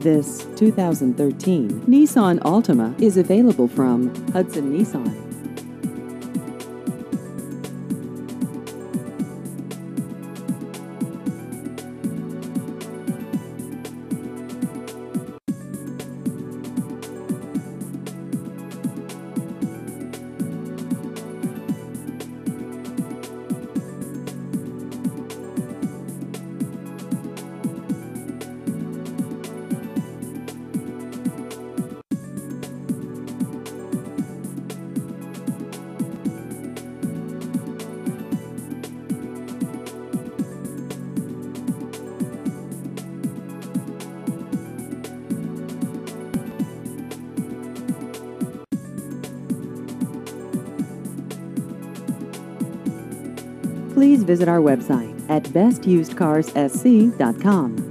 This 2013 Nissan Altima is available from Hudson Nissan. Please visit our website at bestusedcarssc.com.